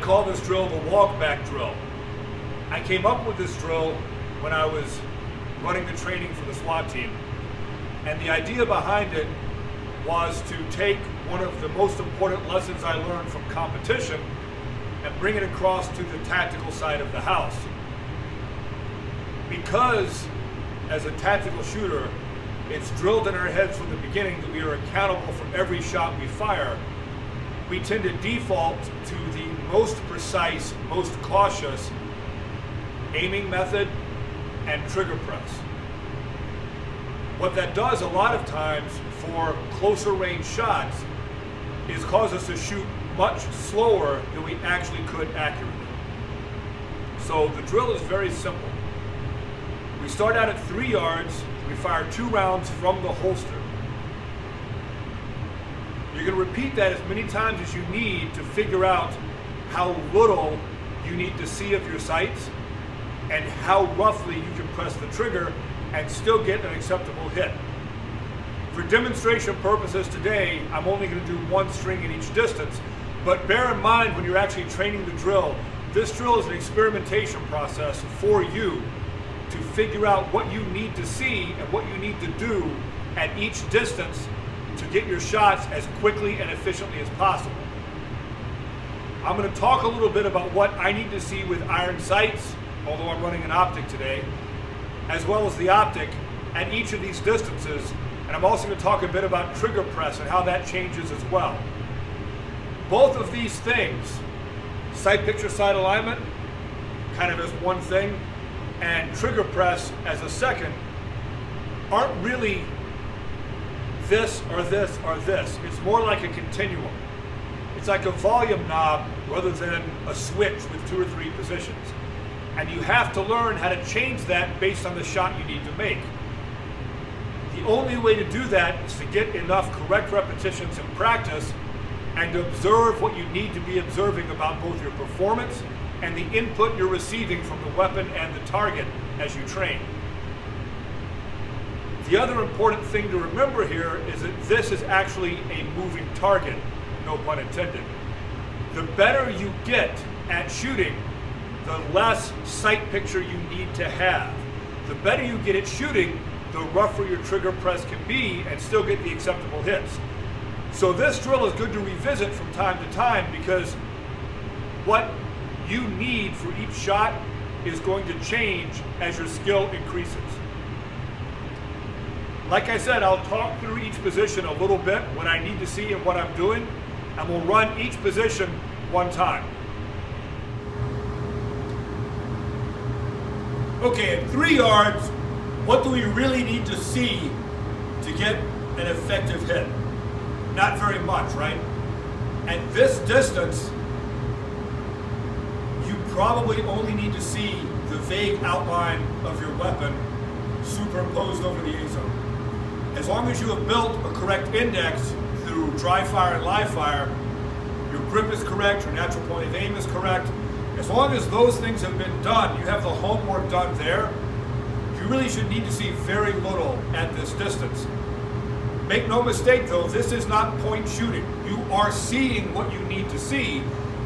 call this drill the Walkback Drill. I came up with this drill when I was running the training for the SWAT team. And the idea behind it was to take one of the most important lessons I learned from competition and bring it across to the tactical side of the house. Because as a tactical shooter, it's drilled in our heads from the beginning that we are accountable for every shot we fire, we tend to default to the most precise, most cautious aiming method and trigger press. What that does a lot of times for closer range shots is cause us to shoot much slower than we actually could accurately. So the drill is very simple. We start out at 3 yards, we fire 2 rounds from the holster. You're going to repeat that as many times as you need to figure out how little you need to see of your sights and how roughly you can press the trigger and still get an acceptable hit. For demonstration purposes today, I'm only going to do 1 string in each distance, but bear in mind when you're actually training the drill, this drill is an experimentation process for you to figure out what you need to see and what you need to do at each distance to get your shots as quickly and efficiently as possible. I'm going to talk a little bit about what I need to see with iron sights, although I'm running an optic today, as well as the optic at each of these distances, and I'm also going to talk a bit about trigger press and how that changes as well. Both of these things, sight picture sight alignment, kind of as one thing, and trigger press as a second, aren't really this or this or this. It's more like a continuum. It's like a volume knob rather than a switch with 2 or 3 positions. And you have to learn how to change that based on the shot you need to make. The only way to do that is to get enough correct repetitions in practice and to observe what you need to be observing about both your performance and the input you're receiving from the weapon and the target as you train. The other important thing to remember here is that this is actually a moving target, no pun intended. The better you get at shooting, the less sight picture you need to have. The better you get at shooting, the rougher your trigger press can be and still get the acceptable hits. So this drill is good to revisit from time to time because what you need for each shot is going to change as your skill increases. Like I said, I'll talk through each position a little bit, what I need to see and what I'm doing, and we'll run each position 1 time. Okay, at 3 yards, what do we really need to see to get an effective hit? Not very much, right? At this distance, you probably only need to see the vague outline of your weapon superimposed over the A-zone. As long as you have built a correct index through dry fire and live fire, your grip is correct, your natural point of aim is correct. As long as those things have been done, you have the homework done there, you really should need to see very little at this distance. Make no mistake though, this is not point shooting. You are seeing what you need to see.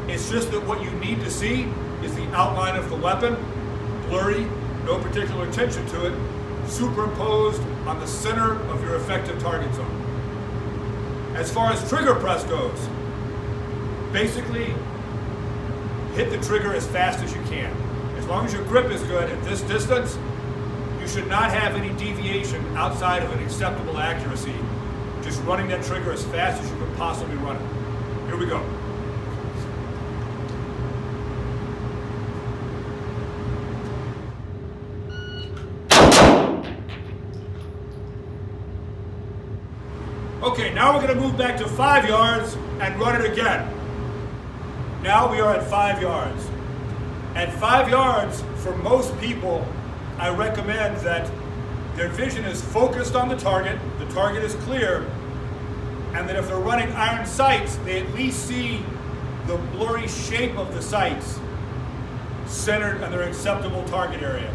It's just that what you need to see is the outline of the weapon, blurry, no particular attention to it, superimposed on the center of your effective target zone. As far as trigger press goes, basically hit the trigger as fast as you can. As long as your grip is good at this distance, you should not have any deviation outside of an acceptable accuracy. Just running that trigger as fast as you can possibly run it. Here we go. Okay, now we're going to move back to 5 yards and run it again. Now we are at 5 yards. At 5 yards, for most people, I recommend that their vision is focused on the target is clear, and that if they're running iron sights, they at least see the blurry shape of the sights centered in their acceptable target area.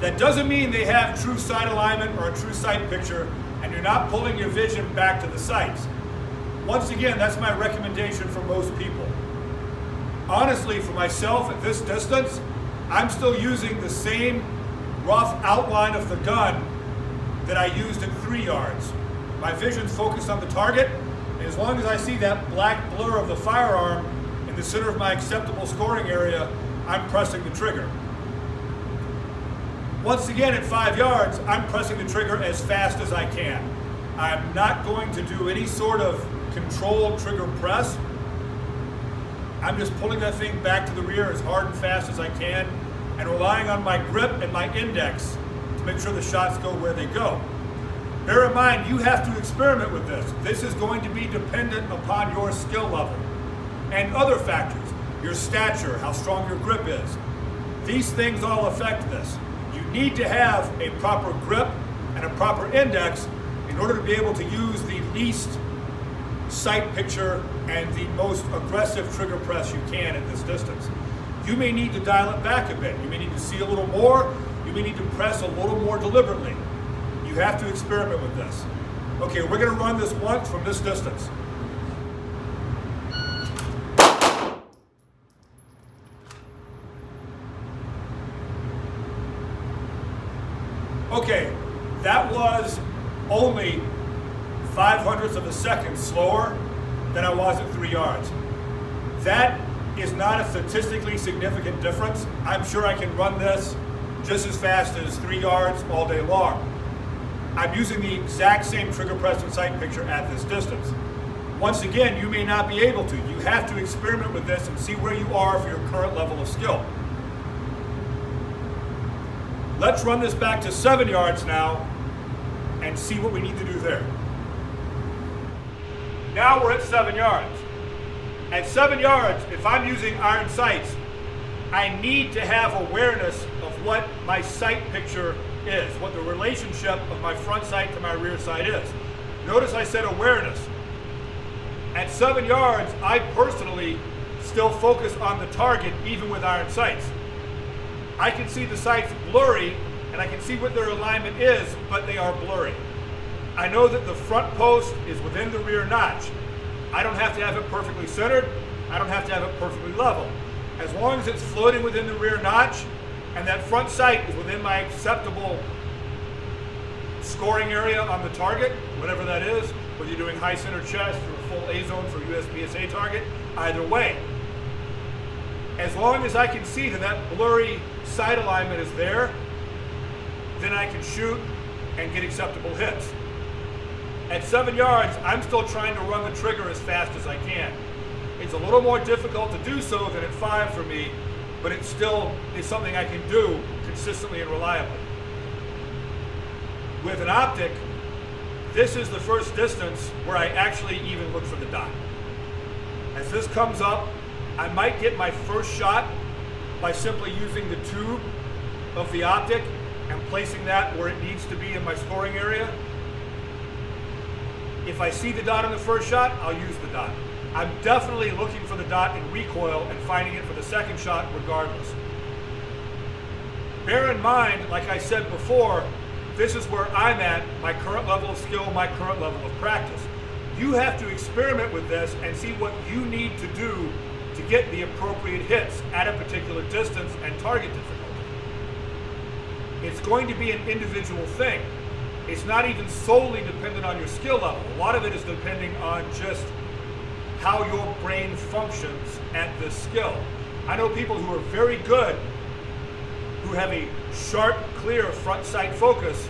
That doesn't mean they have true sight alignment or a true sight picture, and you're not pulling your vision back to the sights. Once again, that's my recommendation for most people. Honestly, for myself at this distance, I'm still using the same rough outline of the gun that I used at 3 yards. My vision's focused on the target, and as long as I see that black blur of the firearm in the center of my acceptable scoring area, I'm pressing the trigger. Once again, at 5 yards, I'm pressing the trigger as fast as I can. I'm not going to do any sort of controlled trigger press. I'm just pulling that thing back to the rear as hard and fast as I can and relying on my grip and my index to make sure the shots go where they go. Bear in mind, you have to experiment with this. This is going to be dependent upon your skill level and other factors, your stature, how strong your grip is. These things all affect this. You need to have a proper grip and a proper index in order to be able to use the least sight picture and the most aggressive trigger press you can at this distance. You may need to dial it back a bit. You may need to see a little more. You may need to press a little more deliberately. You have to experiment with this. Okay, we're going to run this once from this distance. Okay, that was only 0.05 of a second slower than I was at 3 yards. That is not a statistically significant difference. I'm sure I can run this just as fast as 3 yards all day long. I'm using the exact same trigger press and sight picture at this distance. Once again, you may not be able to. You have to experiment with this and see where you are for your current level of skill. Let's run this back to 7 yards now and see what we need to do there. Now we're at 7 yards. At 7 yards, if I'm using iron sights, I need to have awareness of what my sight picture is, what the relationship of my front sight to my rear sight is. Notice I said awareness. At 7 yards, I personally still focus on the target even with iron sights. I can see the sights blurry and I can see what their alignment is, but they are blurry. I know that the front post is within the rear notch. I don't have to have it perfectly centered. I don't have to have it perfectly level. As long as it's floating within the rear notch and that front sight is within my acceptable scoring area on the target, whatever that is, whether you're doing high center chest or a full A zone for USPSA target, either way. As long as I can see that that blurry sight alignment is there, then I can shoot and get acceptable hits. At 7 yards, I'm still trying to run the trigger as fast as I can. It's a little more difficult to do so than at 5 for me, but it still is something I can do consistently and reliably. With an optic, this is the first distance where I actually even look for the dot. As this comes up, I might get my first shot by simply using the tube of the optic and placing that where it needs to be in my scoring area. If I see the dot in the first shot, I'll use the dot. I'm definitely looking for the dot in recoil and finding it for the second shot regardless. Bear in mind, like I said before, this is where I'm at, my current level of skill, my current level of practice. You have to experiment with this and see what you need to do to get the appropriate hits at a particular distance and target difficulty. It's going to be an individual thing. It's not even solely dependent on your skill level. A lot of it is depending on just how your brain functions at this skill. I know people who are very good, who have a sharp, clear front sight focus,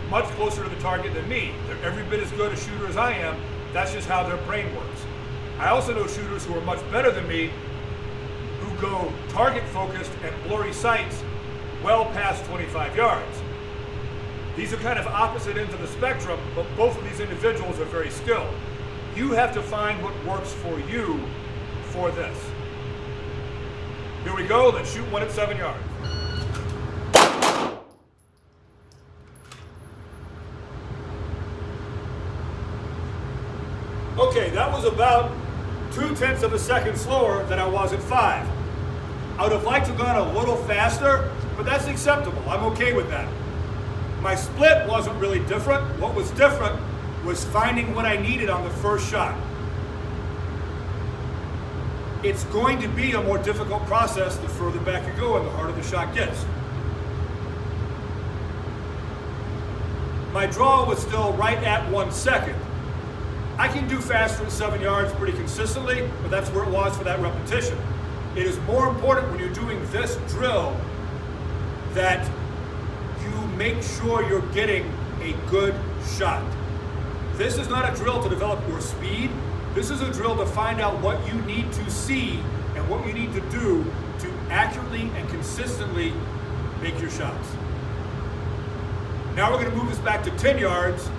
much closer to the target than me. They're every bit as good a shooter as I am. That's just how their brain works. I also know shooters who are much better than me, who go target focused and blurry sights well past 25 yards. These are kind of opposite ends of the spectrum, but both of these individuals are very skilled. You have to find what works for you for this. Here we go, let's shoot one at 7 yards. Okay, that was about 0.2 of a second slower than I was at 5. I would have liked to have gone a little faster, but that's acceptable. I'm okay with that. My split wasn't really different. What was different was finding what I needed on the first shot. it's going to be a more difficult process the further back you go and the harder the shot gets. My draw was still right at 1 second. I can do faster than 7 yards pretty consistently, but that's where it was for that repetition. It is more important when you're doing this drill that you make sure you're getting a good shot. This is not a drill to develop your speed. This is a drill to find out what you need to see and what you need to do to accurately and consistently make your shots. Now we're going to move this back to 10 yards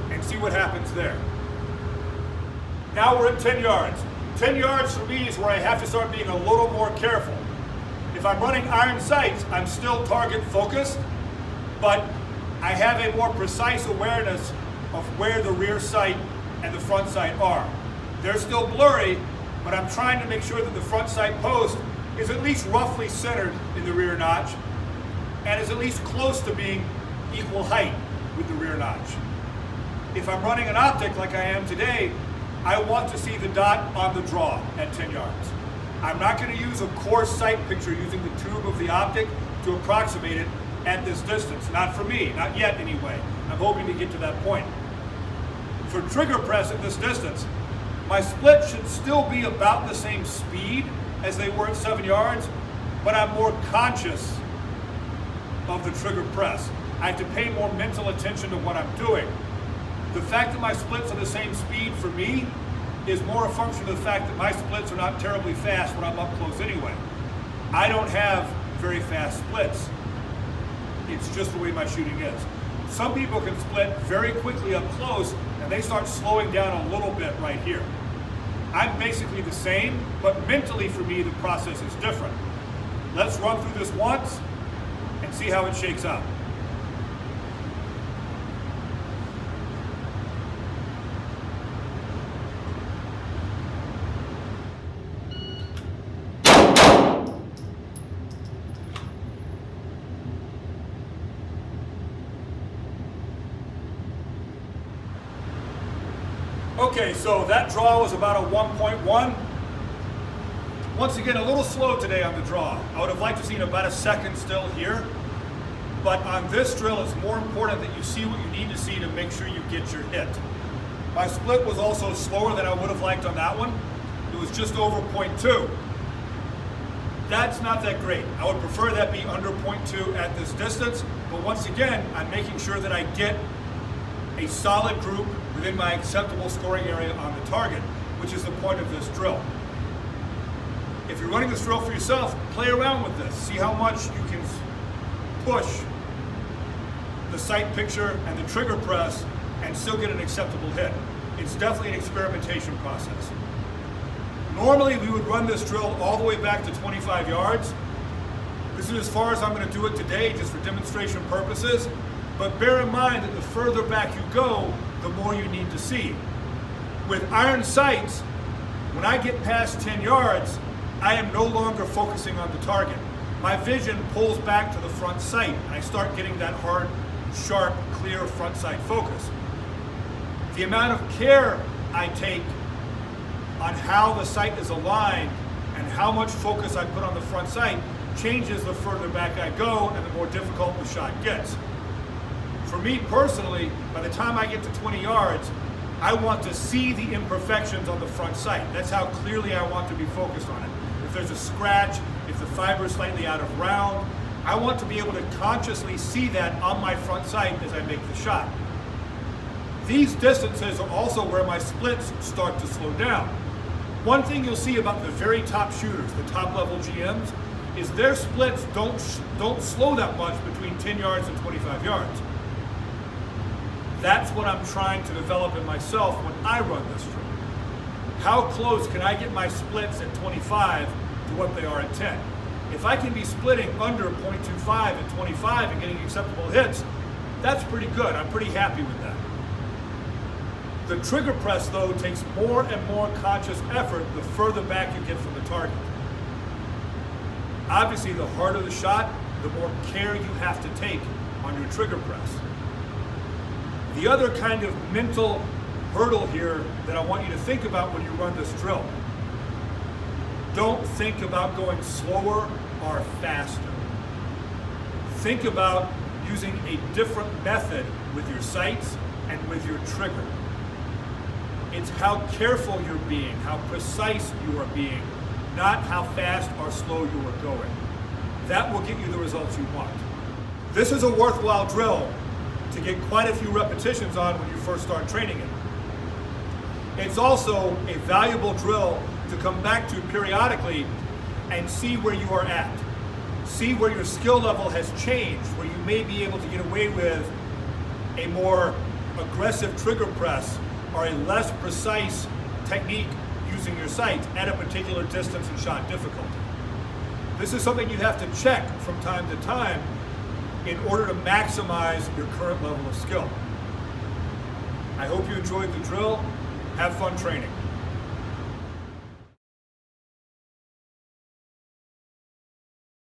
and see what happens there. Now we're at 10 yards. 10 yards for me is where I have to start being a little more careful. If I'm running iron sights, I'm still target focused, but I have a more precise awareness of where the rear sight and the front sight are. They're still blurry, but I'm trying to make sure that the front sight post is at least roughly centered in the rear notch and is at least close to being equal height with the rear notch. If I'm running an optic like I am today, I want to see the dot on the draw at 10 yards. I'm not going to use a coarse sight picture using the tube of the optic to approximate it at this distance. Not for me, not yet anyway. I'm hoping to get to that point. For trigger press at this distance, my split should still be about the same speed as they were at 7 yards, but I'm more conscious of the trigger press. I have to pay more mental attention to what I'm doing. The fact that my splits are the same speed for me is more a function of the fact that my splits are not terribly fast when I'm up close anyway. I don't have very fast splits. It's just the way my shooting is. Some people can split very quickly up close and they start slowing down a little bit right here. I'm basically the same, but mentally for me the process is different. Let's run through this once and see how it shakes out. Okay, so that draw was about a 1.1. Once again, a little slow today on the draw. I would have liked to have seen about a second still here. But on this drill, it's more important that you see what you need to see to make sure you get your hit. My split was also slower than I would have liked on that one. It was just over 0.2. That's not that great. I would prefer that be under 0.2 at this distance. But once again, I'm making sure that I get a solid group within my acceptable scoring area on the target, which is the point of this drill. If you're running this drill for yourself, play around with this. See how much you can push the sight picture and the trigger press and still get an acceptable hit. It's definitely an experimentation process. Normally we would run this drill all the way back to 25 yards. This is as far as I'm going to do it today, just for demonstration purposes. But bear in mind that the further back you go, the more you need to see. With iron sights, when I get past 10 yards, I am no longer focusing on the target. My vision pulls back to the front sight, and I start getting that hard, sharp, clear front sight focus. The amount of care I take on how the sight is aligned and how much focus I put on the front sight changes the further back I go and the more difficult the shot gets. For me personally, by the time I get to 20 yards, I want to see the imperfections on the front sight. That's how clearly I want to be focused on it. If there's a scratch, if the fiber is slightly out of round, I want to be able to consciously see that on my front sight as I make the shot. These distances are also where my splits start to slow down. One thing you'll see about the very top shooters, the top level GMs, is their splits don't slow that much between 10 yards and 25 yards. That's what I'm trying to develop in myself when I run this drill. How close can I get my splits at 25 to what they are at 10? If I can be splitting under 0.25 at 25 and getting acceptable hits, that's pretty good. I'm pretty happy with that. The trigger press, though, takes more and more conscious effort the further back you get from the target. Obviously, the harder the shot, the more care you have to take on your trigger press. The other kind of mental hurdle here that I want you to think about when you run this drill. don't think about going slower or faster. Think about using a different method with your sights and with your trigger. It's how careful you're being, how precise you are being, not how fast or slow you are going. That will get you the results you want. This is a worthwhile drill to get quite a few repetitions on when you first start training it. It's also a valuable drill to come back to periodically and see where you are at. See where your skill level has changed, where you may be able to get away with a more aggressive trigger press or a less precise technique using your sights at a particular distance and shot difficulty. This is something you have to check from time to time in order to maximize your current level of skill. I hope you enjoyed the drill. Have fun training.